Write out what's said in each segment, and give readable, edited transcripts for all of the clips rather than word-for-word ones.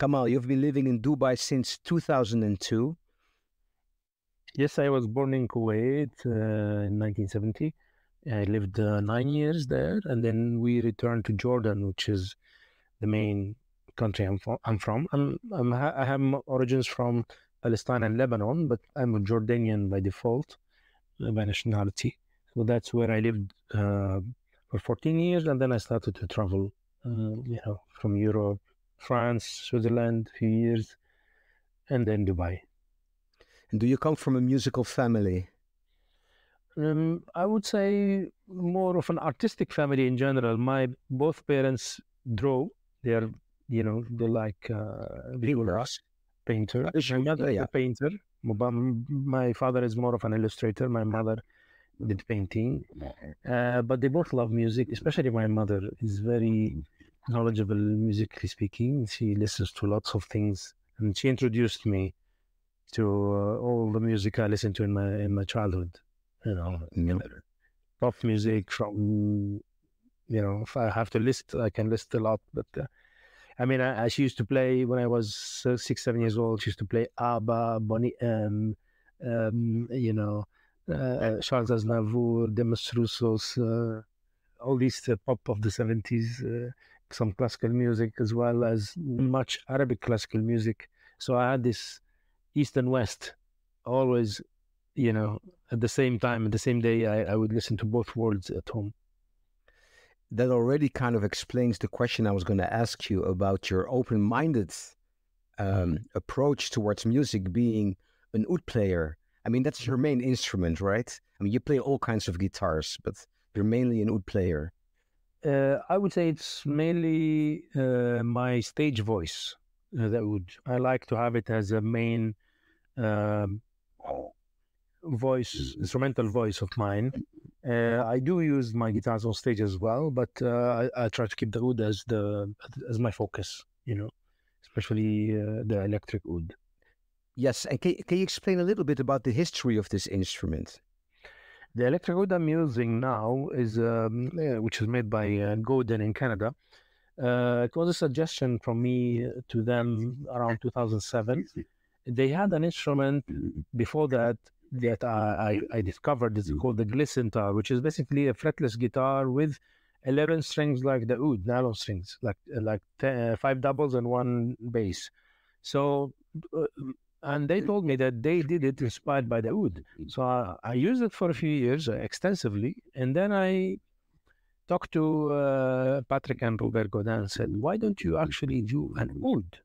Kamal, you've been living in Dubai since 2002. Yes, I was born in Kuwait in 1970. I lived 9 years there, and then we returned to Jordan, which is the main country I'm from. I have origins from Palestine and Lebanon, but I'm a Jordanian by default, by nationality. So that's where I lived for 14 years, and then I started to travel, from Europe, France, Switzerland, a few years, and then Dubai. And do you come from a musical family? I would say more of an artistic family in general. My both parents draw. They're like visual painter. My mother is a painter. My father is more of an illustrator. My mother did painting. But they both love music. Especially my mother is very knowledgeable musically speaking. She listens to lots of things, and she introduced me to all the music I listened to in my childhood. Pop music from, if I have to list, I can list a lot. But she used to play when I was 6, 7 years old. She used to play ABBA, Bonnie M, Charles Aznavour, Demis Roussos, all these pop of the 70s, some classical music as well as much Arabic classical music. So I had this East and West always, at the same time, at the same day, I would listen to both worlds at home. That already kind of explains the question I was going to ask you about your open-minded approach towards music, being an oud player. I mean, that's your main instrument, right? I mean, you play all kinds of guitars, but you're mainly an oud player. I would say it's mainly my stage voice. The oud. I like to have it as a main instrumental voice of mine. I do use my guitars on stage as well, but I try to keep the oud as my focus, especially the electric oud. Yes, and can you explain a little bit about the history of this instrument? The electric oud I'm using now is, which is made by Godin in Canada. It was a suggestion from me to them around 2007. They had an instrument before that I discovered. It's called the Glissentar, which is basically a fretless guitar with 11 strings like the oud, nylon strings, like 5 doubles and 1 bass. So, and they told me that they did it inspired by the oud. So I used it for a few years extensively, and then I talked to Patrick and Robert Godin and said, why don't you actually do an oud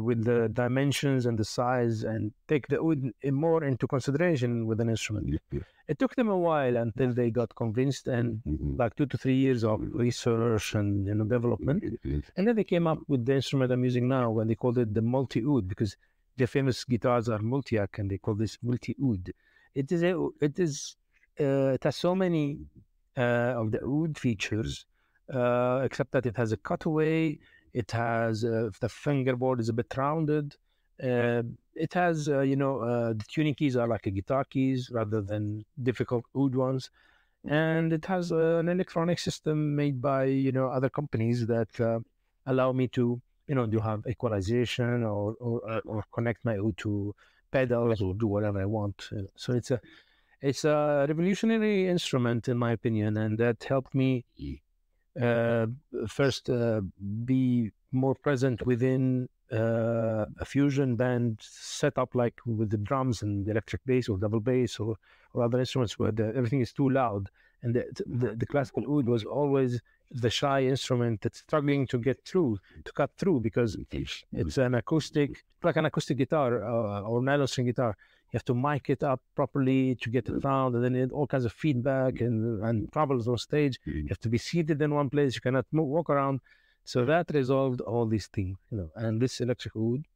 with the dimensions and the size and take the oud more into consideration with an instrument? It took them a while until they got convinced, and like 2 to 3 years of research and development. And then they came up with the instrument I'm using now, when they called it the multi-oud, because the famous guitars are multi-ack, and they call this multi-oud. It has so many of the oud features, except that it has a cutaway. It has the fingerboard is a bit rounded. It has the tuning keys are like a guitar keys rather than difficult oud ones, and it has an electronic system made by other companies that allow me to do have equalization or connect my oud to pedals or do whatever I want. So it's a revolutionary instrument in my opinion, and that helped me first be more present within a fusion band setup, like with the drums and the electric bass or double bass or other instruments where everything is too loud. And the classical oud was always the shy instrument that's struggling to cut through, because it's an acoustic, like an acoustic guitar or nylon string guitar. You have to mic it up properly to get it round, and then all kinds of feedback and troubles on stage. You have to be seated in one place. You cannot walk around. So that resolved all these things, and this electric oud.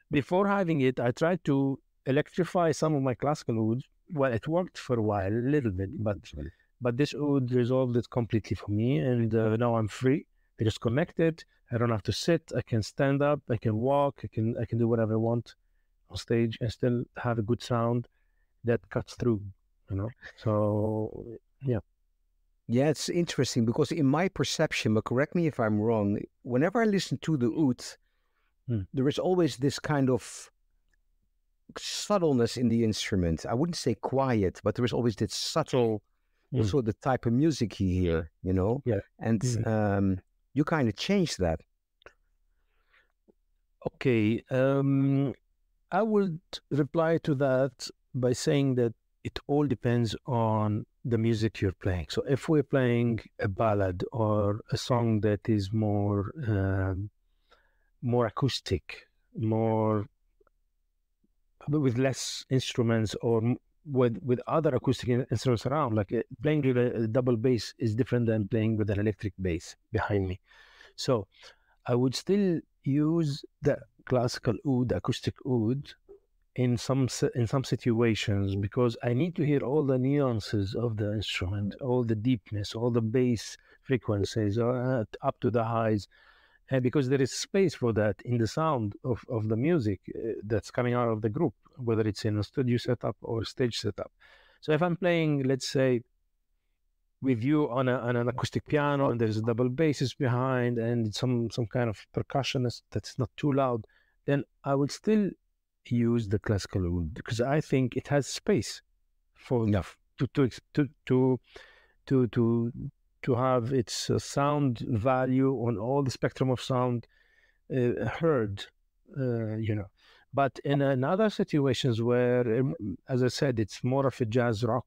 Before having it, I tried to electrify some of my classical ouds. Well, it worked for a while, a little bit, but this oud resolved it completely for me, and now I'm free. I just connect it. I don't have to sit. I can stand up. I can walk. I can do whatever I want on stage and still have a good sound that cuts through. So yeah. Yeah, it's interesting because in my perception, but correct me if I'm wrong, whenever I listen to the oud, there is always this kind of subtleness in the instrument. I wouldn't say quiet, but there is always this subtle, also the type of music you hear, you know? Yeah. And you kind of changed that. Okay. I would reply to that by saying that it all depends on the music you're playing. So if we're playing a ballad or a song that is more acoustic, more with less instruments, or with other acoustic instruments around, like playing with a double bass is different than playing with an electric bass behind me. So I would still use the classical oud, the acoustic oud, in some situations, because I need to hear all the nuances of the instrument, all the deepness, all the bass frequencies, up to the highs, and because there is space for that in the sound of the music that's coming out of the group, whether it's in a studio setup or stage setup. So if I'm playing, let's say, with you on an acoustic piano, and there's a double basses behind and some kind of percussionist that's not too loud, then I would still use the classical oud, because I think it has space for to have its sound value on all the spectrum of sound heard, you know. But in other situations where, as I said, it's more of a jazz rock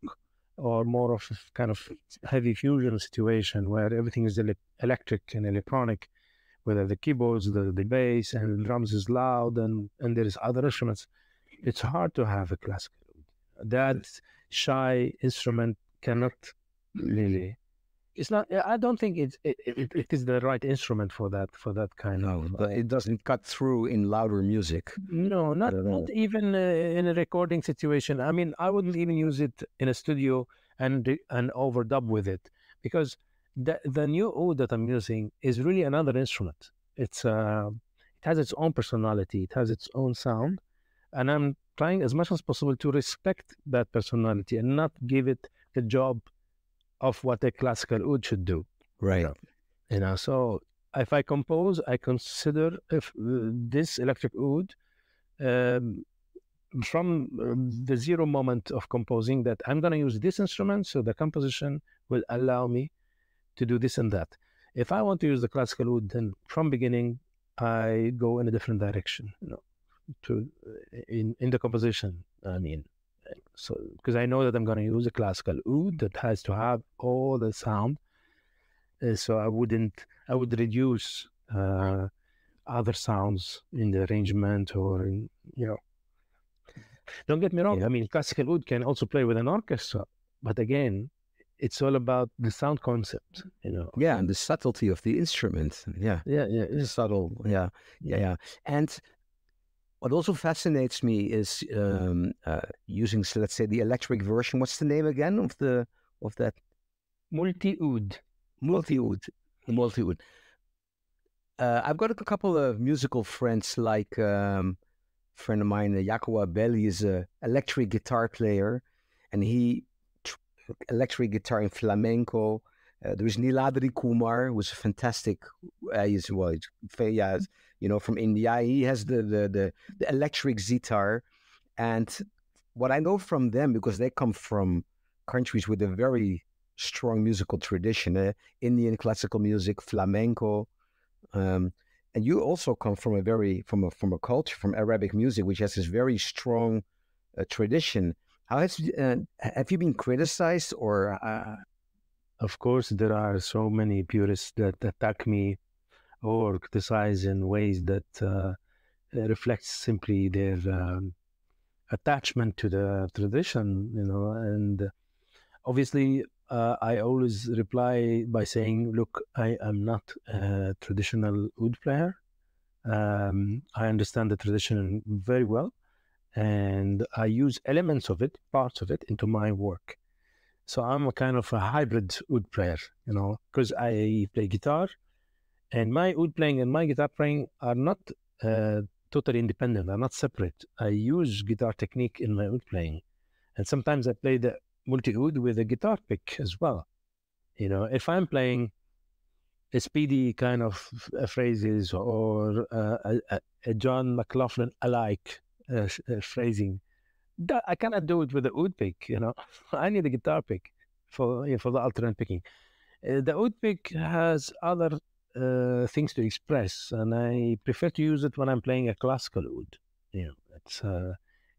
or more of a kind of heavy fusion situation where everything is electric and electronic, whether the keyboards, the bass, and the drums is loud, and there is other instruments, it's hard to have a classical oud. That shy instrument cannot really. It's not. I don't think it is the right instrument for that kind of. But it doesn't cut through in louder music. No, not even in a recording situation. I mean, I wouldn't even use it in a studio and overdub with it, because the new oud that I'm using is really another instrument. It has its own personality. It has its own sound, and I'm trying as much as possible to respect that personality and not give it the job of what a classical oud should do. Right. You know, so if I compose, I consider if this electric oud from the zero moment of composing that I'm going to use this instrument, so the composition will allow me to do this and that. If I want to use the classical oud, then from beginning I go in a different direction, you know, in the composition. I mean, so because I know that I'm going to use a classical oud that has to have all the sound, so I would reduce other sounds in the arrangement, or in, you know. Don't get me wrong. I mean, classical oud can also play with an orchestra, but again, it's all about the sound concept, you know. Yeah, and the subtlety of the instrument. Yeah. It's subtle. Yeah. And what also fascinates me is using, so let's say, the electric version. What's the name again of that? Multi-oud. Multi-oud. I've got a couple of musical friends, like a friend of mine, Jacopo Belli, is an electric guitar player, and he electric guitar in flamenco. There is Niladri Kumar, who's a fantastic. You know, from India. He has the electric sitar, and what I know from them, because they come from countries with a very strong musical tradition, Indian classical music, flamenco, and you also come from a culture, from Arabic music, which has this very strong tradition. How have you been criticized, or? Of course, there are so many purists that attack me or criticize in ways that reflects simply their attachment to the tradition, you know. And obviously, I always reply by saying, look, I am not a traditional oud player. I understand the tradition very well, and I use elements of it, parts of it, into my work. So I'm a kind of a hybrid oud player, you know, because I play guitar, and my oud playing and my guitar playing are not totally independent, are not separate. I use guitar technique in my oud playing, and sometimes I play the multi-oud with a guitar pick as well. You know, if I'm playing a speedy kind of phrases or John McLaughlin alike phrasing. I cannot do it with the oud pick, I need a guitar pick for the alternate picking. The oud pick has other things to express, and I prefer to use it when I'm playing a classical oud.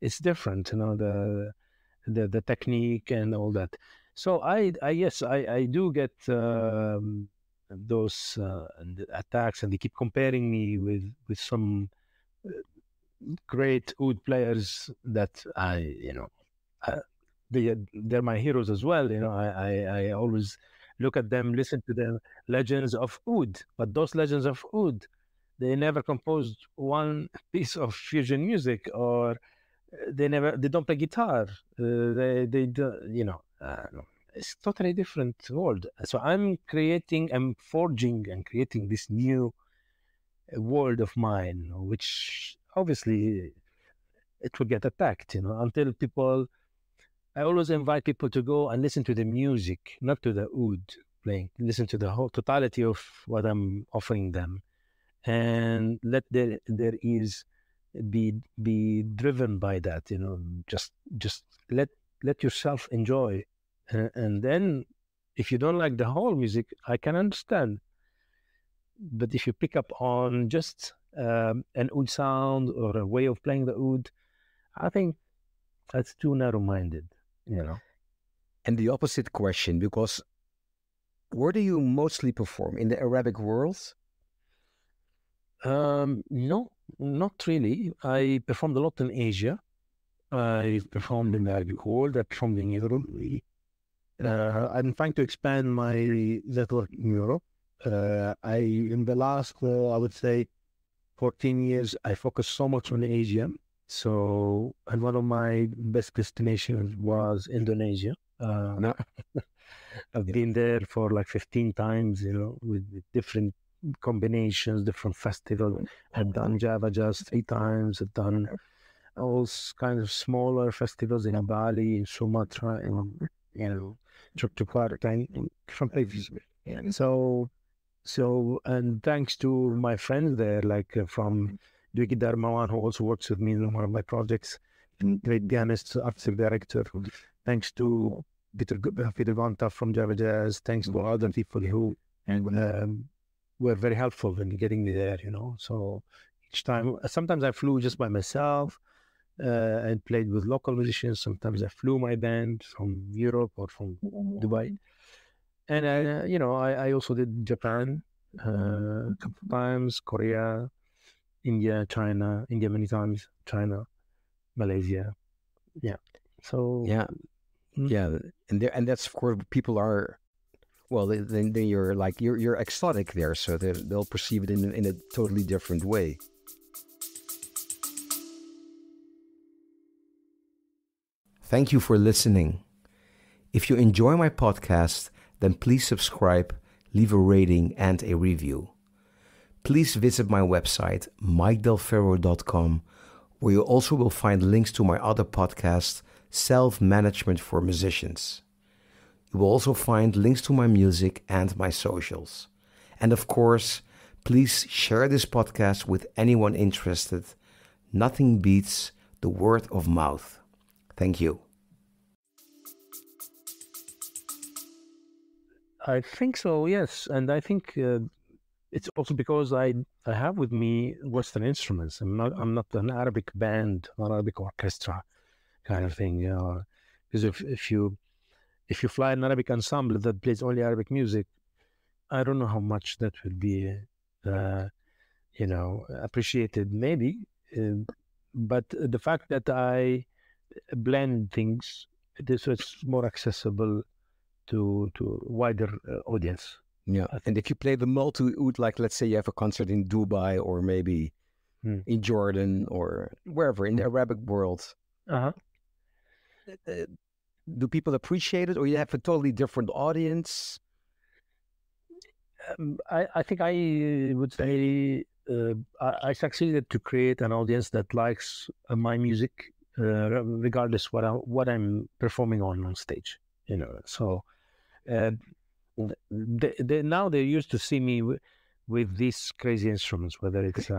It's different, the technique and all that. So yes, I do get those attacks, and they keep comparing me with some great oud players that they're my heroes as well. I always look at them, listen to the legends of oud, but those legends of oud, they never composed one piece of fusion music, or they don't play guitar. They do, it's totally different world. So I'm forging and creating this new world of mine, which obviously it will get attacked, until people. I always invite people to go and listen to the music, not to the oud playing. Listen to the whole totality of what I'm offering them, and let their ears be driven by that. Just let yourself enjoy, and then if you don't like the whole music, I can understand. But if you pick up on just an oud sound or a way of playing the oud, I think that's too narrow-minded. And the opposite question, because where do you mostly perform? In the Arabic world? No, not really. I performed a lot in Asia. I performed in the Arabic world. I performed in Europe. I'm trying to expand my network in Europe. In the last, I would say, 14 years, I focused so much on Asia. So, and one of my best destinations was Indonesia. I've been there for like 15 times, with different combinations, different festivals. I've done Java Jazz 3 times. I've done all kinds of smaller festivals in Bali, in Sumatra, in Yogyakarta, in different places. So, and thanks to my friends there, like from Dwiki Darmawan, who also works with me in one of my projects, great pianist, artistic director. Thanks to Peter Vanta from Java Jazz. Thanks to other people who were very helpful in getting me there. So each time, sometimes I flew just by myself and played with local musicians. Sometimes I flew my band from Europe or from Dubai. And I also did Japan a couple of times, Korea, India many times, China, Malaysia. Yeah. So yeah, and that's, of course, people are, well, then you're like you're exotic there, so they'll perceive it in a totally different way. Thank you for listening. If you enjoy my podcast, then please subscribe, leave a rating and a review. Please visit my website, mikedelferro.com, where you also will find links to my other podcast, Self-Management for Musicians. You will also find links to my music and my socials. And of course, please share this podcast with anyone interested. Nothing beats the word of mouth. Thank you. I think so, yes. And I think it's also because I have with me Western instruments. I'm not an Arabic band or Arabic orchestra kind of thing. Because if you fly an Arabic ensemble that plays only Arabic music, I don't know how much that would be, appreciated. Maybe, but the fact that I blend things, so it's more accessible to a wider audience. Yeah, and if you play the multi-oud, like let's say you have a concert in Dubai or maybe in Jordan or wherever in the Arabic world, do people appreciate it, or you have a totally different audience? I think I would say I succeeded to create an audience that likes my music, regardless what I'm performing on stage. So. Now they're used to see me with these crazy instruments, whether it's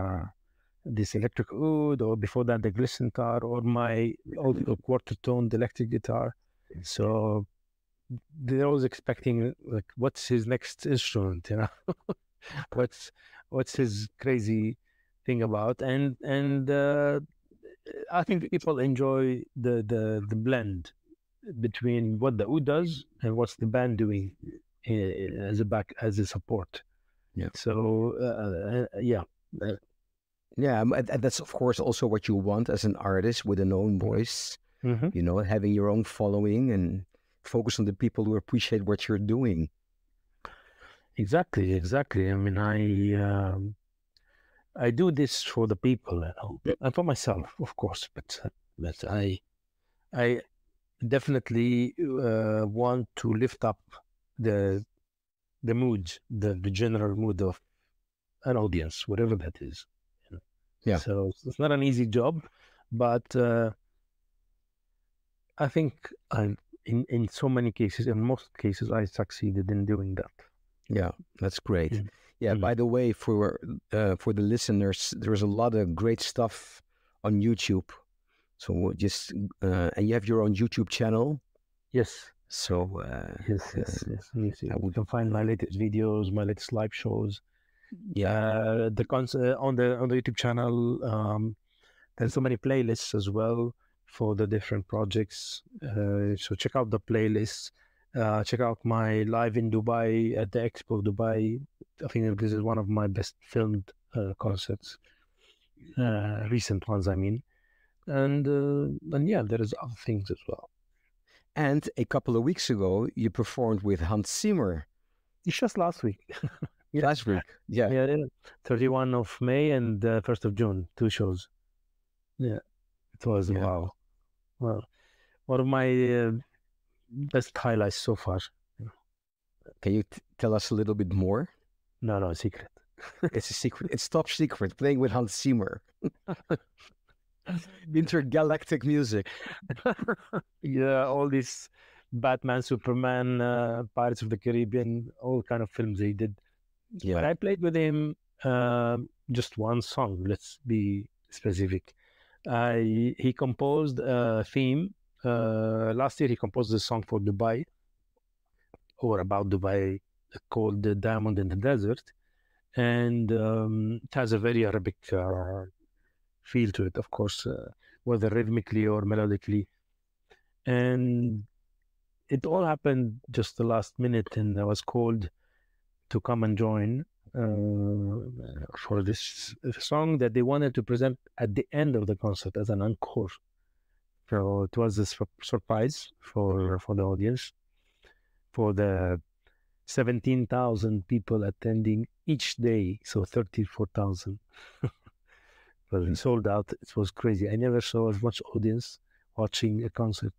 this electric oud, or before that the Glissentar, or my also quarter-toned electric guitar. So they're always expecting, like, what's his next instrument, you know? what's his crazy thing about? And I think people enjoy the blend between what the oud does and what's the band doing as a support. Yeah. So yeah. Yeah, and that's of course also what you want as an artist with an own voice. Mm-hmm. You know, having your own following and focus on the people who appreciate what you're doing. Exactly. I mean, I do this for the people, you know, and for myself, of course. But I definitely want to lift up the mood, the general mood of an audience, whatever that is. You know? Yeah. So it's not an easy job, but I think in so many cases, in most cases, I succeeded in doing that. Yeah, that's great. Mm. Yeah. By the way, for the listeners, there's a lot of great stuff on YouTube. So just and you have your own YouTube channel. Yes. So yes. You can find my latest videos, my latest live shows. Yeah. The on the YouTube channel, there's so many playlists as well for the different projects. So check out the playlists. Check out my live in Dubai at the Expo Dubai. I think this is one of my best filmed concerts, recent ones, I mean. And yeah, there is other things as well. And a couple of weeks ago, you performed with Hans Zimmer. It's just last week. Yeah. Last week, yeah. 31 of May and 1st of June, 2 shows. Yeah, it was, wow. Well, one of my best highlights so far. Can you tell us a little bit more? No, secret. It's a secret. It's top secret, playing with Hans Zimmer. Intergalactic music. Yeah, all these Batman, Superman, Pirates of the Caribbean, all kind of films they did. Yeah. But I played with him just one song, let's be specific. He composed a theme. Last year he composed a song for Dubai, or about Dubai, called The Diamond in the Desert. And it has a very Arabic feel to it, of course, whether rhythmically or melodically. And it all happened just the last minute, and I was called to come and join for this song that they wanted to present at the end of the concert as an encore. So it was a surprise for the audience, for the 17,000 people attending each day, so 34,000. But sold out. It was crazy. I never saw as much audience watching a concert.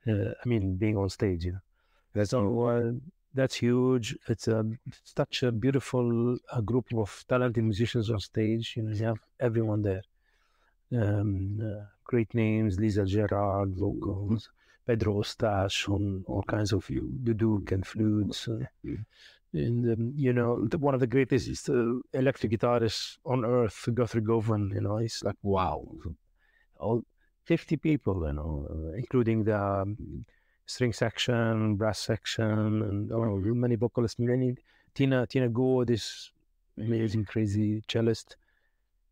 I mean, being on stage, you know. That's huge. It's such a beautiful group of talented musicians on stage. You know, you have everyone there. Great names: Lisa Gerrard, vocals, Pedro Ostache on all kinds of duduk and flutes. And you know, one of the greatest electric guitarists on earth, Guthrie Govan. You know, it's like, wow, all 50 people, you know, including the string section, brass section, and many vocalists. Tina Good, this amazing, crazy cellist,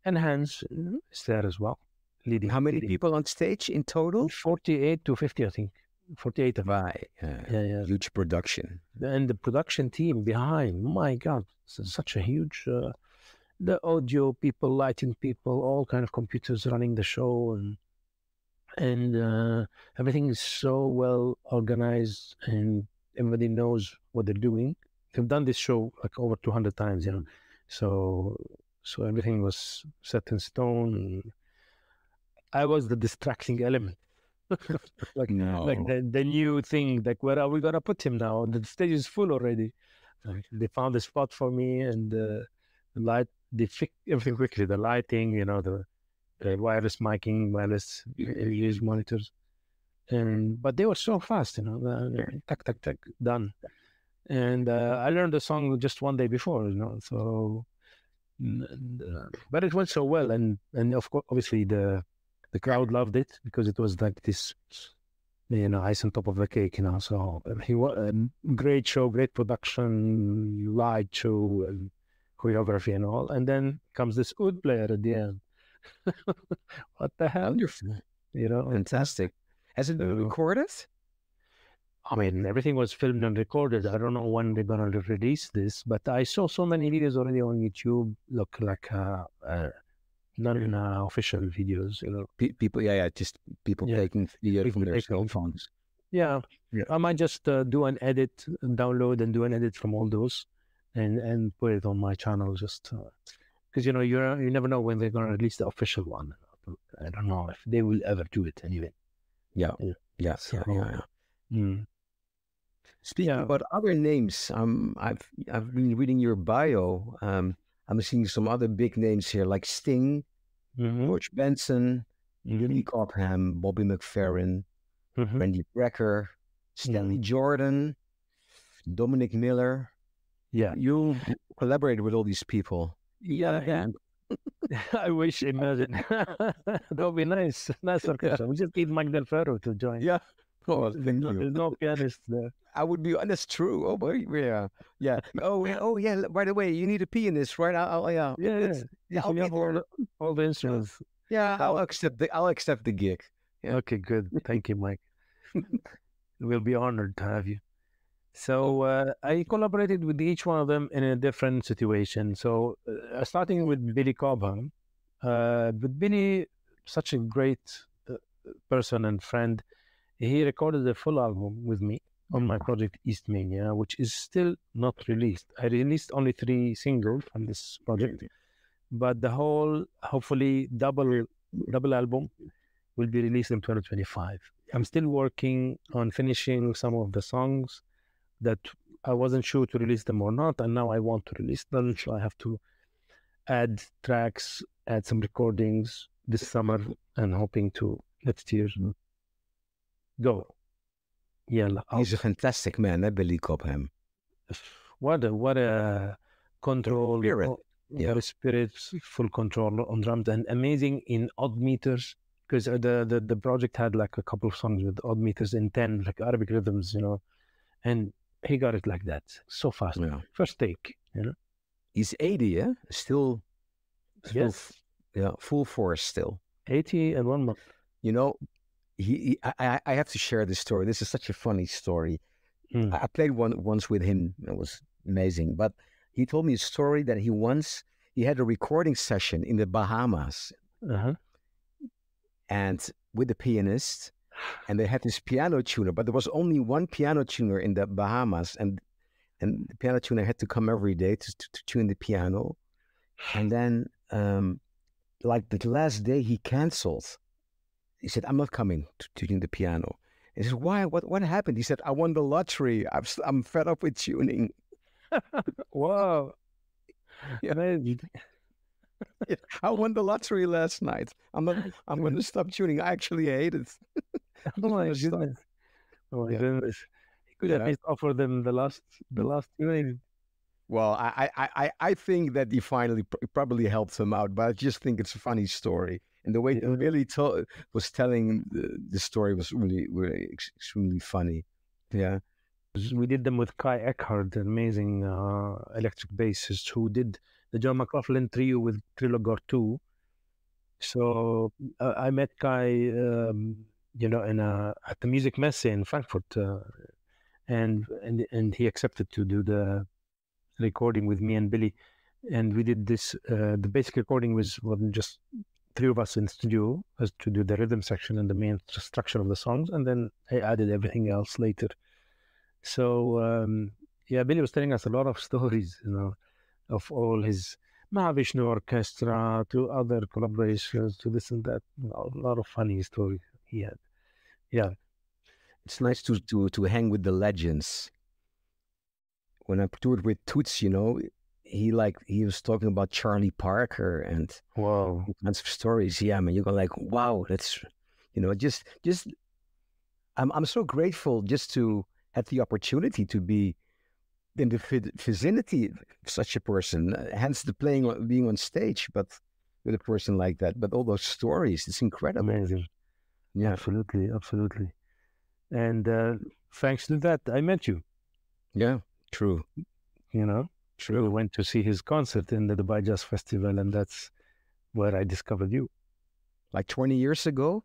and Hans is there as well, leading. How many people on stage in total? 48 to 50, I think. 48 of them. Yeah. Huge production. And the production team behind, my God, such a huge, the audio people, lighting people, all kind of computers running the show, and everything is so well organized, and everybody knows what they're doing. They've done this show like over 200 times, you know, so everything was set in stone. And I was the distracting element. like the new thing, like, where are we gonna put him now? The stage is full already. They found a spot for me, and the light, they fixed everything quickly. The lighting, you know, the wireless miking, wireless LED monitors, but they were so fast, you know. Tack, done. And I learned the song just one day before, you know. So But it went so well, and of course, obviously the crowd loved it because it was like this, ice on top of the cake, So he was great show, great production, light show, and choreography and all. And then comes this oud player at the end. What the hell? Wonderful. You Fantastic. Has it been recorded? I mean, everything was filmed and recorded. I don't know when they're gonna release this, but I saw so many videos already on YouTube. Look like non-official videos, People, just people taking video from their cell phones. Yeah. I might just do an edit, download and do an edit from all those, and put it on my channel. Just because you never know when they're gonna release the official one. I don't know if they will ever do it anyway. Yeah. Speaking about other names, I've been reading your bio. I'm seeing some other big names here, like Sting, George Benson, Billy Cobham, Bobby McFerrin, Randy Brecker, Stanley Jordan, Dominic Miller. Yeah, you collaborated with all these people. Yeah. I wish, imagine. That would be nice. Nice orchestra. We just need Mike Del Ferro to join. Yeah. Oh, thank you. There's no pianist there. I would be honest. True. Oh boy, yeah. Oh yeah. By the way, you need a pianist, right? Yeah. I'll have all the instruments. Yeah, I'll accept the gig. Yeah. Okay, good. Thank you, Mike. We'll be honored to have you. So I collaborated with each one of them in a different situation. So starting with Billy Cobham, with Billy, such a great person and friend. He recorded a full album with me on my project Eastmania, which is still not released. I released only 3 singles from this project, but the whole, hopefully, double album will be released in 2025. I'm still working on finishing some of the songs that I wasn't sure to release them or not, and now I want to release them, so I have to add tracks, add some recordings this summer, and hoping to next year go. Yeah, he's a fantastic man, Billy Cobham. What a control, spirit, full control on drums, and amazing in odd meters. Because the project had like a couple of songs with odd meters in 10, like Arabic rhythms, and he got it like that so fast. Yeah. First take, He's 80, yeah, still yes, full force still. 80 and 1 month. I have to share this story. This is such a funny story. I played once with him. It was amazing. But he told me a story that he had a recording session in the Bahamas, and with the pianist, and they had this piano tuner. But there was only one piano tuner in the Bahamas, and the piano tuner had to come every day to tune the piano. And then, like the last day, he canceled. He said, "I'm not coming to tune the piano." He said, "Why? What happened?" He said, "I won the lottery. I'm fed up with tuning." Wow. Yeah. I won the lottery last night. I'm going to stop tuning. I actually hate it. Oh my goodness. Oh my goodness. He could at least offer them the last tuning. Well, I think that he finally probably helped him out, but I just think it's a funny story. And the way Billy was telling the story was really, really extremely funny. Yeah. We did them with Kai Eckhart, an amazing electric bassist who did the John McLaughlin trio with Trilogor 2. So I met Kai, at the Music Messe in Frankfurt, and he accepted to do the recording with me and Billy, and we did this. The basic recording was just 3 of us in the studio as to do the rhythm section and the main structure of the songs, and then I added everything else later. So Billy was telling us a lot of stories, of all his Mahavishnu Orchestra to other collaborations to this and that. A lot of funny stories he had. Yeah, it's nice to hang with the legends. When I toured with Toots, he was talking about Charlie Parker and wow, kinds of stories. Yeah, I mean, you go like, wow, that's, just I'm so grateful just to have the opportunity to be in the vicinity of such a person. Hence the being on stage, but with a person like that. But all those stories, it's incredible. Amazing. Yeah, Absolutely, absolutely. And thanks to that, I met you. yeah, true, You know, we true. went to see his concert in the Dubai Jazz Festival, and that's where I discovered you. Like 20 years ago,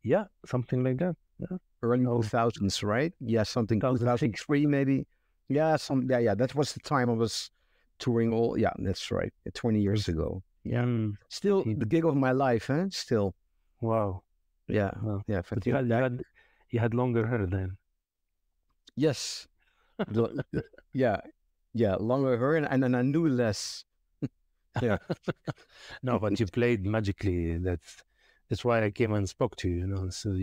Yeah, something like that. Yeah. early Oh, 2000s, right? Yeah, something 2006. 2003 maybe. Yeah, yeah. That was the time I was touring all. Yeah, that's right. 20 years ago. Yeah, Mm, still he- the gig of my life, huh? Still, wow. yeah, Wow. yeah. If I But think back, you had longer hair then. yes, yeah, yeah. Longer hair, and then I knew less. Yeah, No, but you played magically. That's why I came and spoke to you. You know, so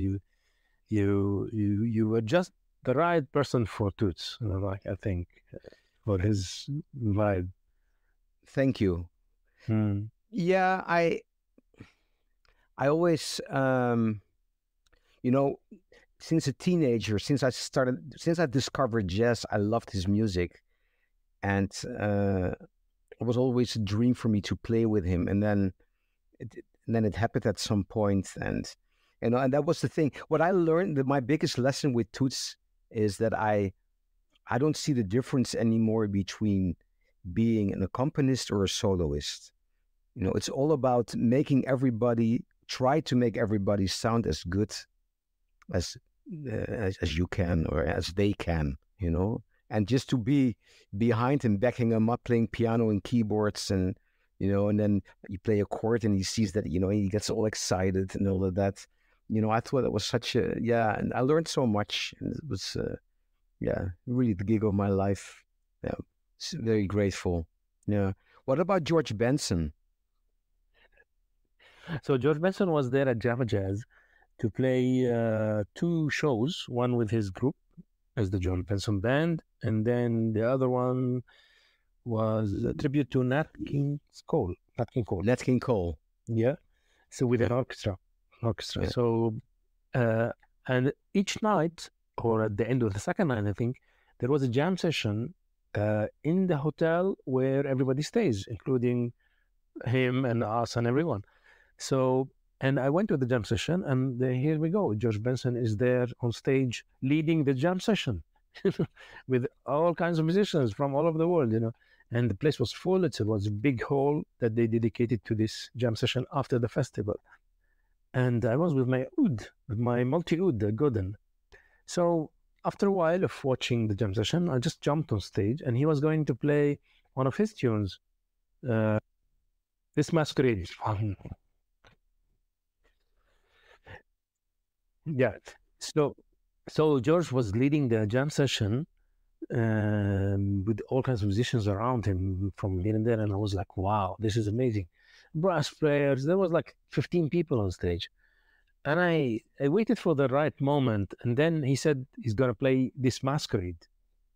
you were just the right person for Toots. You know, like I think for his vibe. thank you. Mm. Yeah, I always, you know, since a teenager, since I discovered jazz, I loved his music, and it was always a dream for me to play with him. And then it happened at some point, and and that was the thing. What I learned, that my biggest lesson with Toots is that I don't see the difference anymore between being an accompanist or a soloist. It's all about try to make everybody sound as good as as you can or as they can, and just to be behind him, backing him up, playing piano and keyboards, and then you play a chord and he sees that, he gets all excited and all of that. I thought that was and I learned so much, and it was, really the gig of my life. Yeah, very grateful. Yeah. What about George Benson? So George Benson was there at Java Jazz to play two shows, one with his group as the George Benson Band, and then the other one was a tribute to Nat King Cole. Nat King Cole. Yeah. So with an orchestra. Yeah. So, and each night, or at the end of the second night, I think, there was a jam session in the hotel where everybody stays, including him and us and everyone. So, and I went to the jam session, and here we go. George Benson is there on stage leading the jam session with all kinds of musicians from all over the world, And the place was full. It was a big hall that they dedicated to this jam session after the festival. And I was with my oud, with my multi-oud, the Godin. So after a while of watching the jam session, I just jumped on stage, and he was going to play one of his tunes, This Masquerade. Yeah. So George was leading the jam session with all kinds of musicians around him from here and there, and I was like, wow, this is amazing. Brass players, there was like 15 people on stage. And I waited for the right moment, and then he said he's going to play This Masquerade.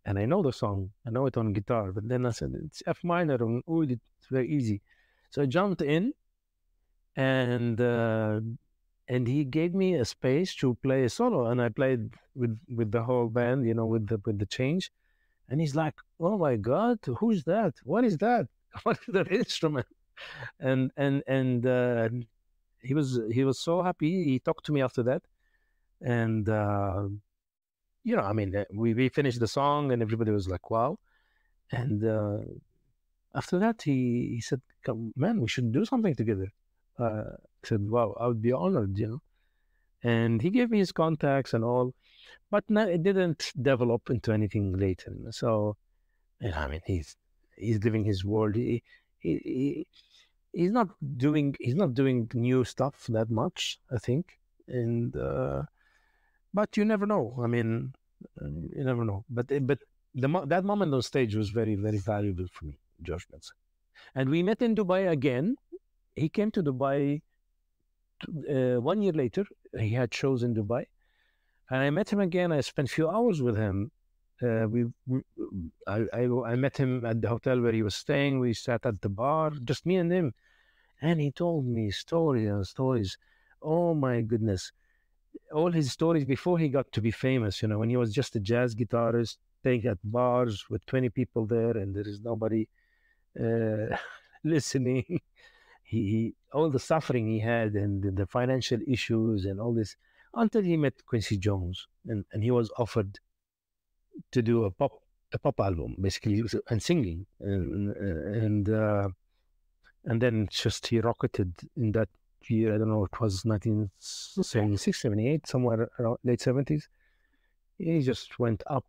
And I know the song, I know it on guitar, but then I said, it's F minor on oud, it's very easy. So I jumped in, and he gave me a space to play a solo, and I played with the whole band, with the change. And he's like, "Oh my God, who's that? What is that? What is that instrument?" And he was so happy. He talked to me after that, and we finished the song, and everybody was like, "Wow!" And after that, he said, "Come, man, we should do something together." I said, "Wow, I would be honored," And he gave me his contacts and all, but it didn't develop into anything later. So, he's living his world. He's not doing new stuff that much, I think, and but you never know. You never know. But that moment on stage was very, very valuable for me, George Benson. And we met in Dubai again. He came to Dubai 1 year later. He had shows in Dubai, and I met him again. I spent a few hours with him. I met him at the hotel where he was staying. We sat at the bar, just me and him, and he told me stories and stories. Oh my goodness, all his stories before he got to be famous. When he was just a jazz guitarist, playing at bars with 20 people there, and there is nobody listening. All the suffering he had, and the financial issues, and all this, until he met Quincy Jones, and he was offered to do a pop album, basically, and singing, and then just he rocketed in that year. I don't know, it was 1976, 78, somewhere around late 70s. He just went up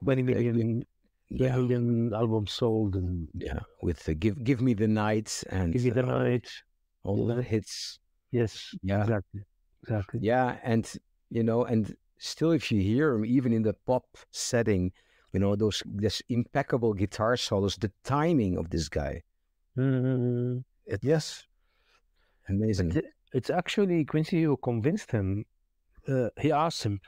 20 million, Yeah, million albums sold, and yeah. With the Give Me the Night and Give You the Night. all the hits. Yes, Yeah, exactly. yeah, and and still, if you hear him, even in the pop setting, this impeccable guitar solos, the timing of this guy, it's Yes, amazing. it's actually Quincy who convinced him. He asked him.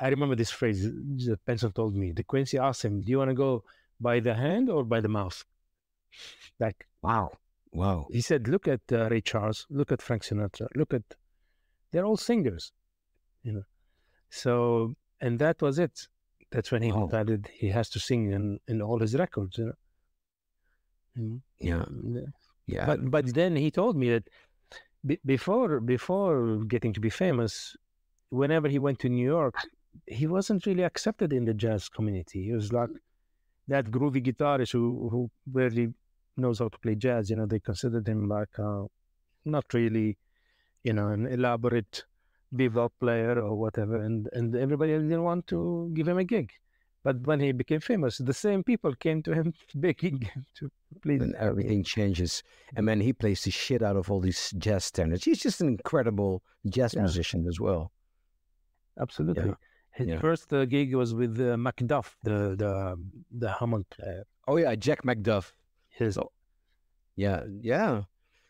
I remember this phrase that Benson told me. The Quincy asked him, "Do you want to go by the hand or by the mouth?" Like, Wow, wow. he said, "Look at Ray Charles. Look at Frank Sinatra. They're all singers, you know." So, and that was it. That's when he Wow. decided he has to sing in all his records, Yeah, yeah. But then he told me that before getting to be famous, whenever he went to New York, he wasn't really accepted in the jazz community. He was like that groovy guitarist who barely knows how to play jazz. They considered him like not really, an elaborate bebop player or whatever, and everybody didn't want to give him a gig. But when he became famous, the same people came to him begging him to please. And everything changes. And man, he plays the shit out of all these jazz standards. He's just an incredible jazz musician as well. Absolutely. Yeah. His Yeah. first gig was with Macduff, the Hammond player. Oh yeah, Jack McDuff. Yeah, yeah.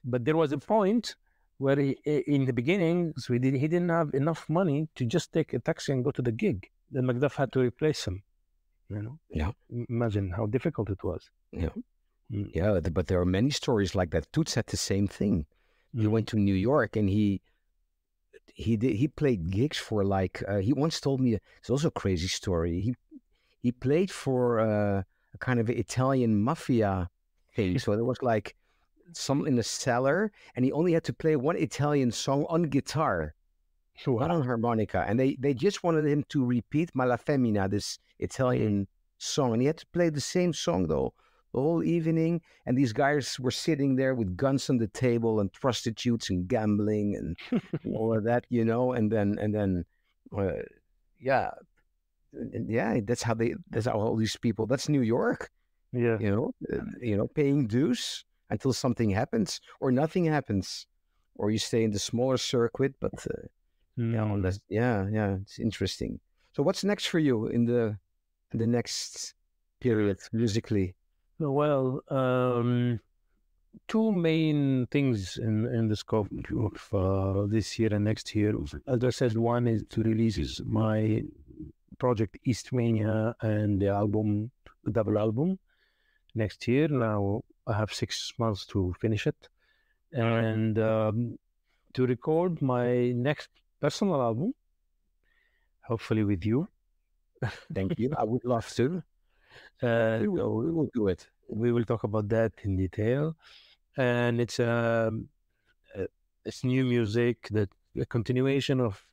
But there was a point where in the beginning, he didn't have enough money to just take a taxi and go to the gig. Then Macduff had to replace him. Yeah. Imagine how difficult it was. Yeah. Yeah, but there are many stories like that. Toots said the same thing. He went to New York and he played gigs for he once told me it's also a crazy story. He played for a kind of Italian mafia thing. So there was like some in the cellar, and he only had to play one Italian song on guitar, not on harmonica. And they just wanted him to repeat "Ma la Femmina," this Italian song, and he had to play the same song though the whole evening. And these guys were sitting there with guns on the table and prostitutes and gambling and all of that, And then, yeah, that's how all these people. That's New York, Yeah. Paying dues until something happens or nothing happens, or you stay in the smaller circuit. But it's interesting. So what's next for you in the next period musically? Well, two main things in the scope of this year and next year. As I said, one is to release my project Eastmania and the double album next year. Now I have 6 months to finish it, and to record my next personal album, hopefully with you. Thank you. I would love to. We will do it. We will talk about that in detail, and it's new music, that a continuation of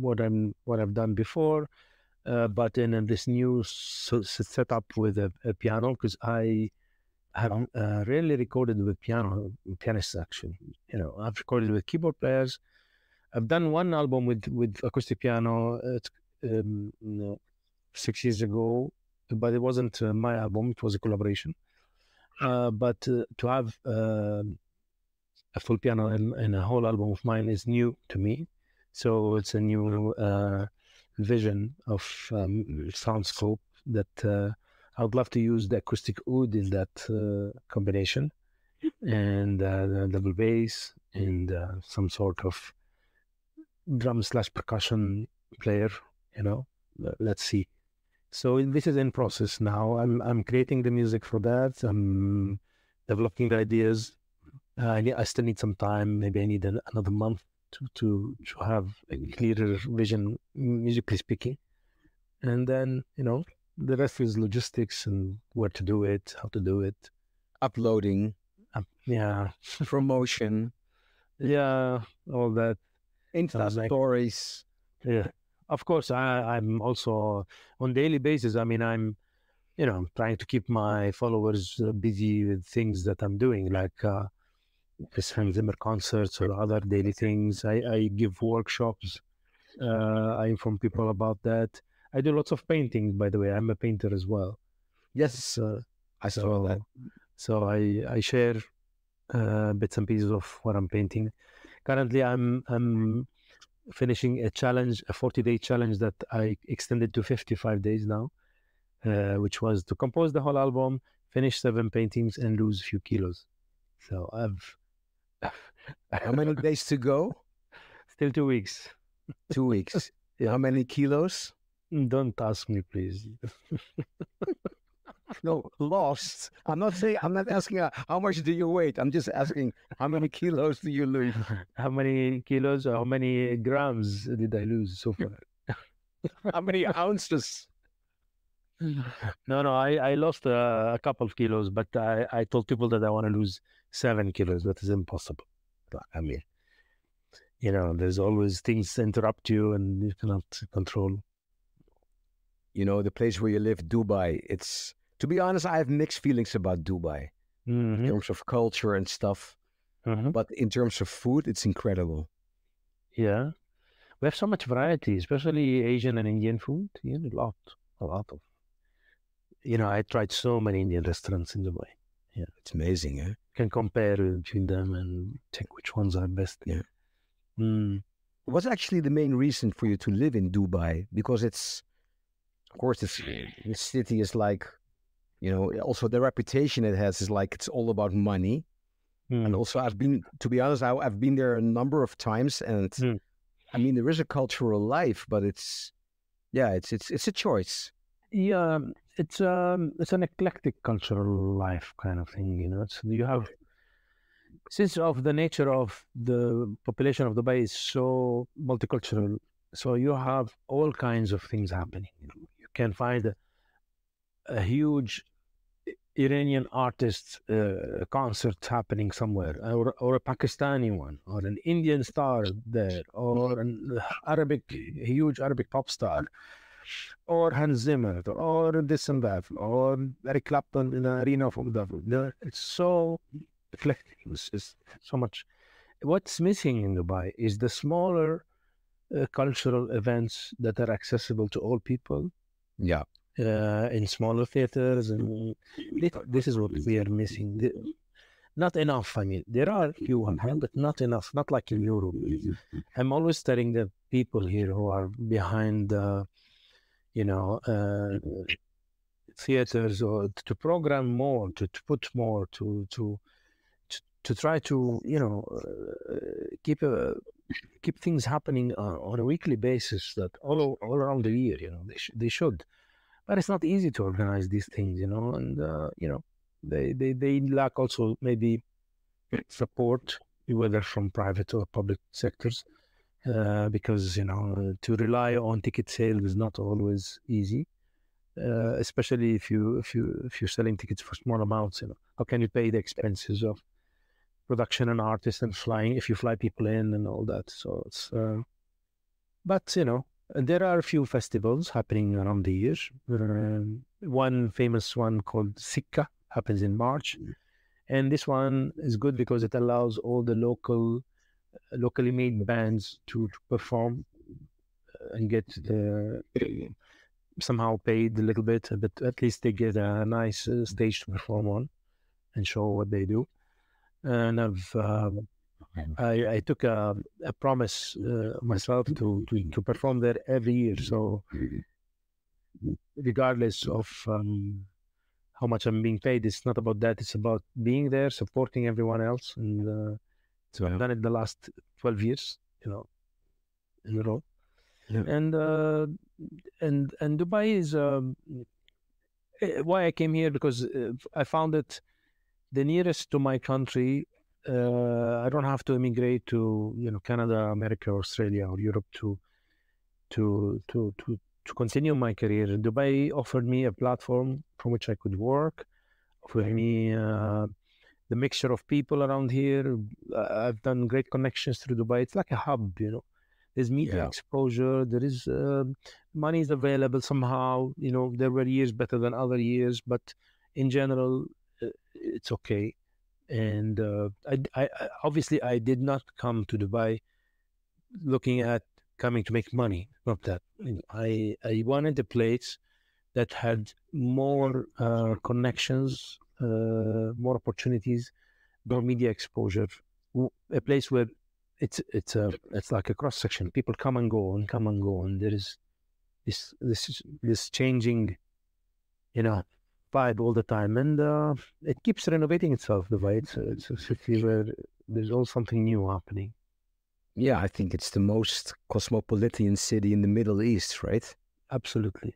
what I've done before, but in this new setup with a piano, because I have rarely recorded with pianists actually. I've recorded with keyboard players. I've done one album with acoustic piano 6 years ago, but it wasn't my album. It was a collaboration. But to have a full piano and a whole album of mine is new to me. So it's a new vision of sound scope that I would love to use the acoustic oud in that combination, and the double bass and some sort of drum/percussion player. Let's see. So this is in process now. I'm creating the music for that. I'm developing the ideas. I still need some time. Maybe I need another month to have a clearer vision, musically speaking. and then the rest is logistics and where to do it, how to do it. Uploading, Yeah, promotion, yeah, all that. Insta stories. Yeah, of course. I'm also on daily basis. I mean, I'm trying to keep my followers busy with things that I'm doing, like this Hans Zimmer concerts or other daily things. I give workshops. I inform people about that. I do lots of painting, by the way. I'm a painter as well. Yes, I saw that. So I share bits and pieces of what I'm painting. Currently, I'm finishing a 40-day challenge that I extended to 55 days now, which was to compose the whole album, finish 7 paintings, and lose a few kilos. So How many days to go? Still 2 weeks. 2 weeks. Yeah. How many kilos? Don't ask me, please. No, lost. I'm not asking how much do you weigh. I'm just asking how many kilos do you lose? How many kilos or how many grams did I lose so far? How many ounces? No, I lost a couple of kilos, but I told people that I want to lose 7 kilos. That is impossible. I mean, there's always things interrupt you and you cannot control. The place where you live, Dubai, to be honest, I have mixed feelings about Dubai in terms of culture and stuff. But in terms of food, it's incredible. Yeah. We have so much variety, especially Asian and Indian food. A lot of. I tried so many Indian restaurants in Dubai. Yeah. It's amazing, eh? Can compare between them and check which ones are best. Yeah. What's actually the main reason for you to live in Dubai? Because of course, the city is like, also the reputation it has is like it's all about money. And also to be honest, I've been there a number of times, and I mean, there is a cultural life, but it's a choice. Yeah, it's an eclectic cultural life kind of thing. You have, since of the nature of the population of Dubai is so multicultural, so you have all kinds of things happening. You can find a huge Iranian artist concert happening somewhere, or a Pakistani one, or an Indian star there, or an huge Arabic pop star, or Hans Zimmer, or this and that, or Eric Clapton in the arena of Abu Dhabi. It's so eclectic. It's so much. What's missing in Dubai is the smaller cultural events that are accessible to all people. Yeah. In smaller theaters, and this is what we are missing. Not enough. I mean, there are few, but not enough. Not like in Europe. I'm always telling the people here who are behind, theaters, or to program more, to put more, to try to keep things happening on a weekly basis, that all around the year. They should. But it's not easy to organize these things, and they lack also maybe support, whether from private or public sectors, because to rely on ticket sales is not always easy, especially if you're selling tickets for small amounts. How can you pay the expenses of production and artists and flying if you fly people in and all that? So it's, but there are a few festivals happening around the year. One famous one called Sikka happens in March. And this one is good because it allows all the locally made bands to perform and get somehow paid a little bit, but at least they get a nice stage to perform on and show what they do. And I took a promise myself to perform there every year. So regardless of how much I'm being paid, it's not about that. It's about being there, supporting everyone else. And so I've done it the last 12 years, in a row. Yeah. And Dubai is why I came here, because I found it the nearest to my country. I don't have to immigrate to Canada, America, Australia, or Europe to to continue my career. Dubai offered me a platform from which I could work, offered me the mixture of people around here. I've done great connections through Dubai. It's like a hub, you know. There's media exposure. There is money is available somehow. You know, there were years better than other years, but in general, it's okay. And I obviously I did not come to Dubai looking at coming to make money. Not that. I wanted a place that had more connections, more opportunities, more media exposure. A place where it's like a cross section. People come and go, and there is this changing, you know, vibe all the time, and it keeps renovating itself. Dubai, it's a city where there's always something new happening. Yeah, I think it's the most cosmopolitan city in the Middle East, right? Absolutely.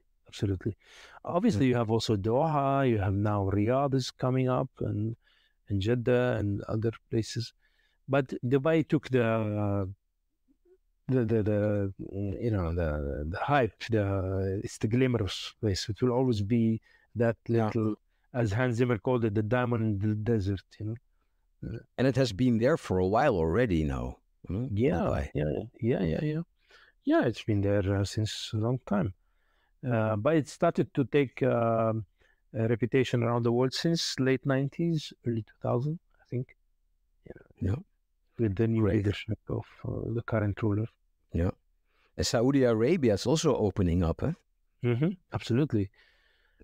Obviously, you have also Doha. You have now Riyadh is coming up, and Jeddah and other places. But Dubai took the you know the hype. It's the glamorous place. It will always be that little, as Hans Zimmer called it, the diamond in the desert. You know, and it has been there for a while already now. Yeah. It's been there since a long time. But it started to take a reputation around the world since late 90s, early 2000, I think. With the new leadership of the current ruler. Yeah. And Saudi Arabia is also opening up, huh? Mm-hmm. Absolutely.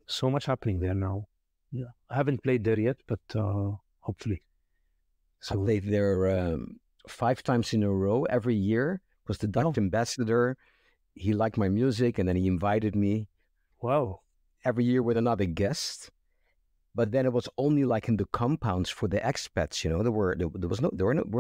So much happening there now. Yeah. I haven't played there yet, but hopefully. So I played there 5 times in a row every year. Was the Dutch ambassador. He liked my music, and then he invited me. Wow! Every year with another guest, but then it was only like in the compounds for the expats. You know, there were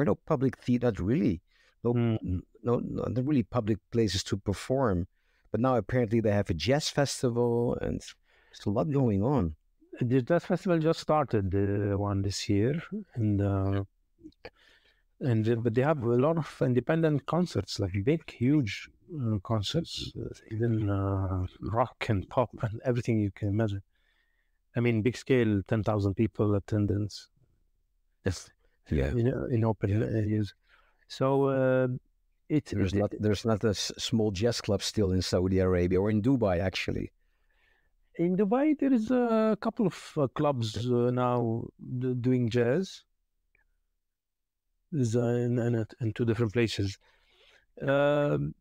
no public theaters really, not really public places to perform. But now apparently they have a jazz festival, and there's a lot going on. The jazz festival just started one this year, but they have a lot of independent concerts, like big, huge concerts, even rock and pop and everything you can imagine. I mean, big scale, 10,000 people attendance. Yes, yeah. In open areas. So there's not a small jazz club still in Saudi Arabia or in Dubai actually. In Dubai, there is a couple of clubs now doing jazz. In 2 different places. The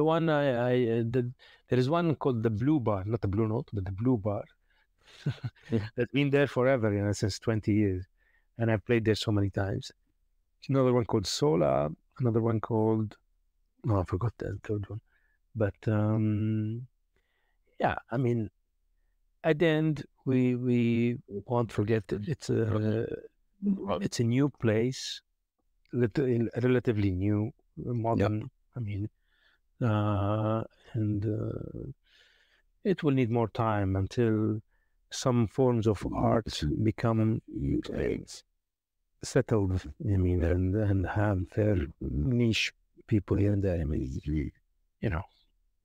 one there is one called the Blue Bar, not the Blue Note, but the Blue Bar. That's been there forever, since 20 years, and I've played there so many times. Another one called Sola, another one called I forgot the third one, but I mean, at the end we won't forget that it's a new place, relatively new, modern. Yep. I mean, and it will need more time until some forms of art become settled. I mean, and have their niche people here and there. I mean,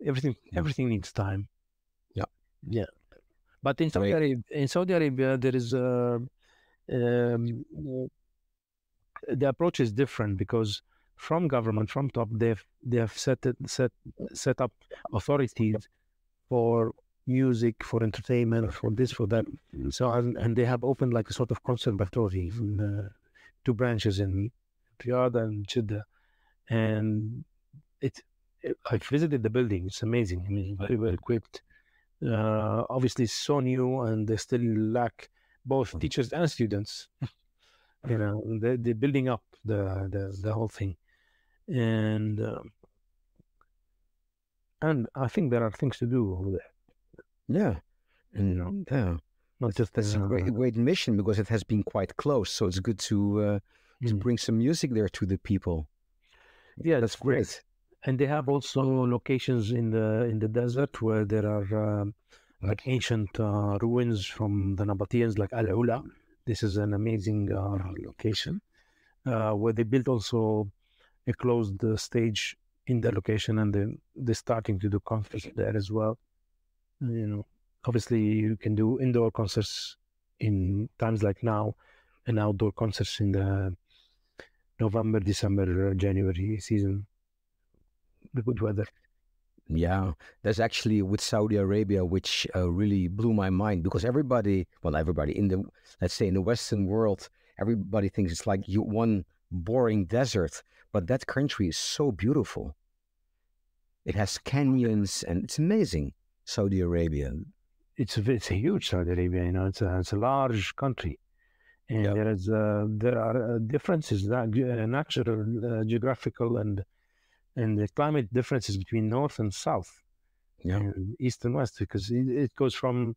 everything needs time. Yeah. But in Saudi Arabia, there is the approach is different, because from government, from top, they have set up authorities for music, for entertainment, for this, for that. So and they have opened like a sort of conservatory in 2 branches in Riyadh and Jeddah, and I visited the building. It's amazing. I mean, very well equipped. Obviously, so new, and they still lack both teachers and students. They're building up the whole thing, and I think there are things to do over there. Yeah, and not just that's a great mission, because it has been quite close. So it's good to bring some music there to the people. Yeah, that's great. And they have also locations in the desert where there are like ancient ruins from the Nabateans, like Al Ula. This is an amazing location where they built also a closed stage in the location, and they're starting to do concerts there as well. Obviously you can do indoor concerts in times like now, and outdoor concerts in the November, December, January season, the good weather. Yeah, there's actually with Saudi Arabia, which really blew my mind, because everybody in the, let's say in the Western world, everybody thinks it's like one boring desert, but that country is so beautiful. It has canyons and it's amazing. Saudi Arabia. It's a huge Saudi Arabia. It's a large country, and there are differences, natural, geographical, and the climate differences between north and south, east and west, because it goes from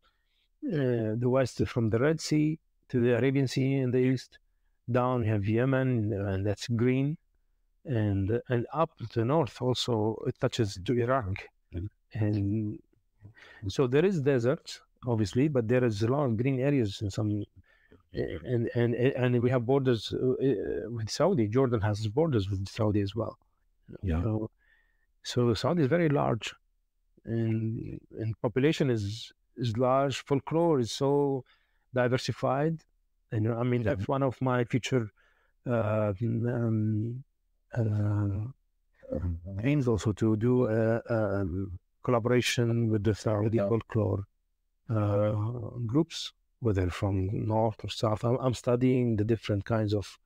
the west, from the Red Sea to the Arabian Sea in the east. Down you have Yemen, and that's green, and up to the north also it touches to Iraq, and so there is desert, obviously, but there is a lot of green areas in some, and we have borders with Saudi. Jordan has borders with Saudi as well. Yeah. So Saudi is very large, and population is large. Folklore is so diversified, and that's one of my future aims also, to do collaboration with the Saudi folklore groups, whether from north or south. I'm studying the different kinds of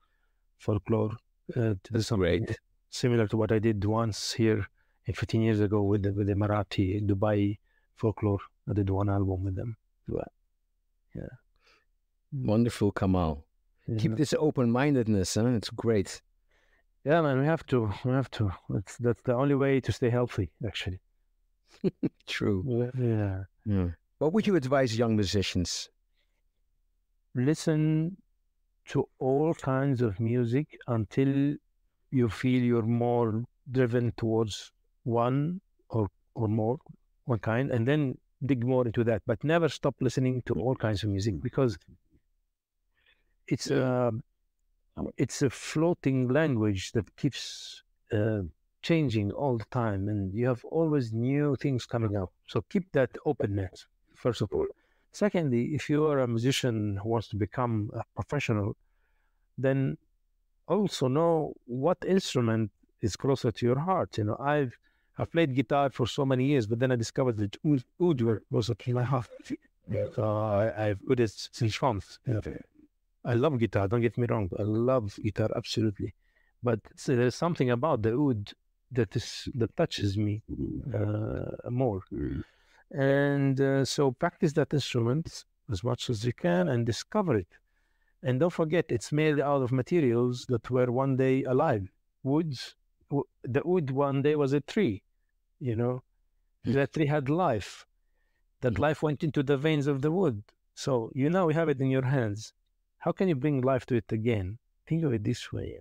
folklore to do something similar to what I did once here 15 years ago with the Marathi Dubai folklore. I did one album with them. Yeah. Wonderful, Kamal. Keep this open-mindedness, huh? It's great. Yeah, man, we have to. That's the only way to stay healthy, actually. True. Yeah. What would you advise young musicians? Listen to all kinds of music until you feel you're more driven towards one or more, one kind, and then dig more into that. But never stop listening to all kinds of music, because it's a floating language that keeps changing all the time, and you have always new things coming up. So keep that openness, first of all. Secondly, if you are a musician who wants to become a professional, then also know what instrument is closer to your heart. I've played guitar for so many years, but then I discovered that oud were closer to my heart. So I've ouded since once. I love guitar, don't get me wrong. I love guitar, absolutely. But there's something about the oud that touches me more. And so practice that instrument as much as you can and discover it. And don't forget, it's made out of materials that were one day alive. The wood one day was a tree, That tree had life. That life went into the veins of the wood. So you have it in your hands. How can you bring life to it again? Think of it this way.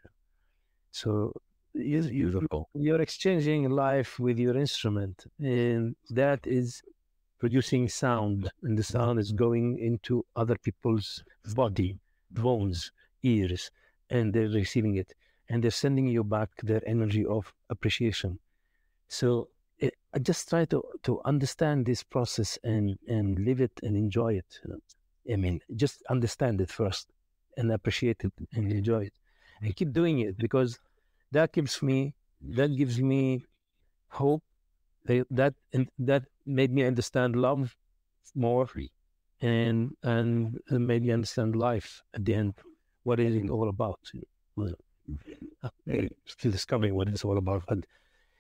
So you're exchanging life with your instrument, and that is producing sound, and the sound is going into other people's body, bones, ears, and they're receiving it, and they're sending you back their energy of appreciation. So I just try to understand this process and live it and enjoy it. Just understand it first and appreciate it and enjoy it, and keep doing it, because that gives me hope. That made me understand love more, and made me understand life at the end. What is it all about? Still discovering what it's all about. But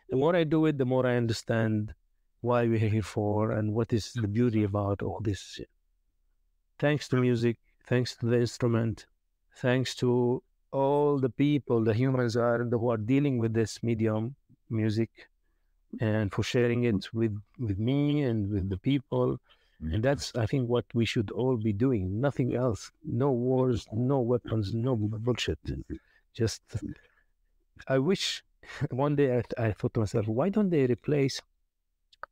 the more I do it, the more I understand why we're here for and what is the beauty about all this. Thanks to music, thanks to the instrument, thanks to all the people, the humans who are dealing with this medium, music, and for sharing it with me and with the people. And that's, I think, what we should all be doing. Nothing else. No wars, no weapons, no bullshit. Just, I wish one day I thought to myself, why don't they replace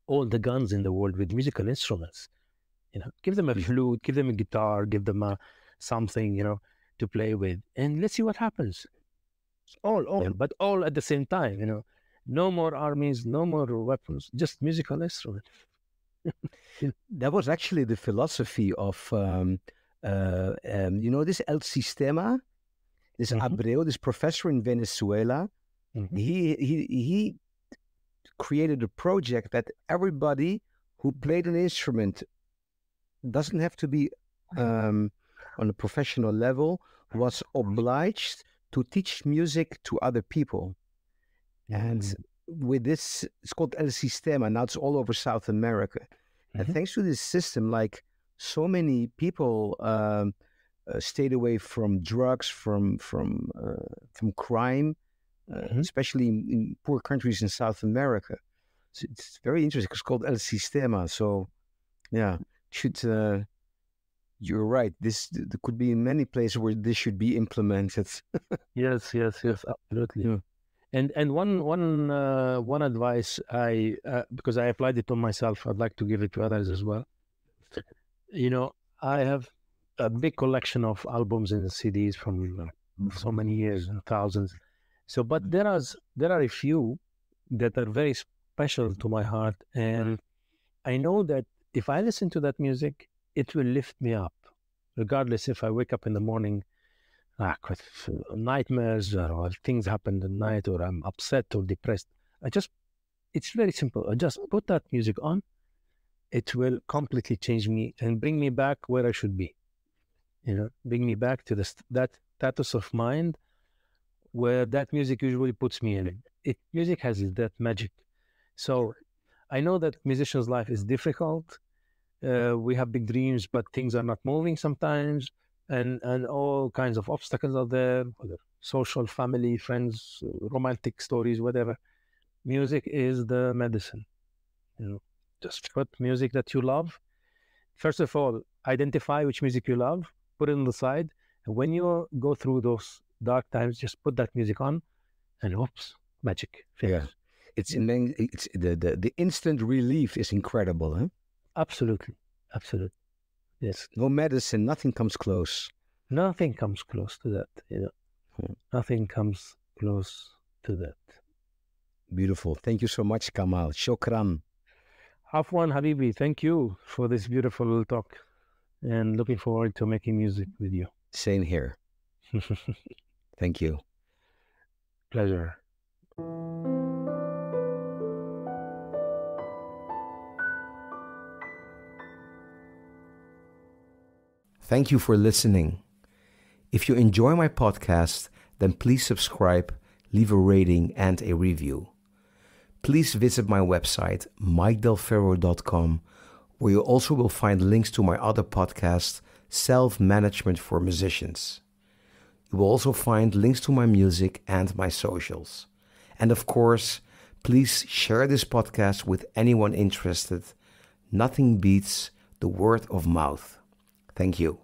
all the guns in the world with musical instruments? Give them a flute, give them a guitar, give them something, to play with, and let's see what happens. All, but all at the same time, No more armies, no more weapons, just musical instruments. That was actually the philosophy of, this El Sistema, this Abreu, this professor in Venezuela. He created a project that everybody who played an instrument, doesn't have to be on a professional level, was obliged to teach music to other people. And with this, it's called El Sistema. Now it's all over South America. And thanks to this system, like, so many people stayed away from drugs, from crime, especially in poor countries in South America. So it's very interesting. It's called El Sistema. So, yeah, you're right. There could be many places where this should be implemented. Yes, absolutely. Yeah. And one advice because I applied it on myself, I'd like to give it to others as well. I have a big collection of albums and CDs from so many years and thousands. So, but there are a few that are very special to my heart, and I know that if I listen to that music, it will lift me up, regardless if I wake up in the morning with nightmares or things happened at night, or I'm upset or depressed. It's very simple. I just put that music on. It will completely change me and bring me back where I should be. Bring me back to that status of mind where that music usually puts me in. Music has that magic. So I know that musician's life is difficult. We have big dreams, but things are not moving sometimes. And all kinds of obstacles are there, whether social, family, friends, romantic stories, whatever. Music is the medicine. Just put music that you love. First of all, identify which music you love, put it on the side. And when you go through those dark times, just put that music on, and oops, magic. Yeah, it's the instant relief is incredible, huh? Absolutely. Yes. No medicine, nothing comes close. Nothing comes close to that, Nothing comes close to that. Beautiful. Thank you so much, Kamal. Shukran. Afwan Habibi, thank you for this beautiful talk, and looking forward to making music with you. Same here. Thank you. Pleasure. Thank you for listening. If you enjoy my podcast, then please subscribe, leave a rating and a review. Please visit my website, mikedelferro.com, where you also will find links to my other podcast, Self-Management for Musicians. You will also find links to my music and my socials. And of course, please share this podcast with anyone interested. Nothing beats the word of mouth. Thank you.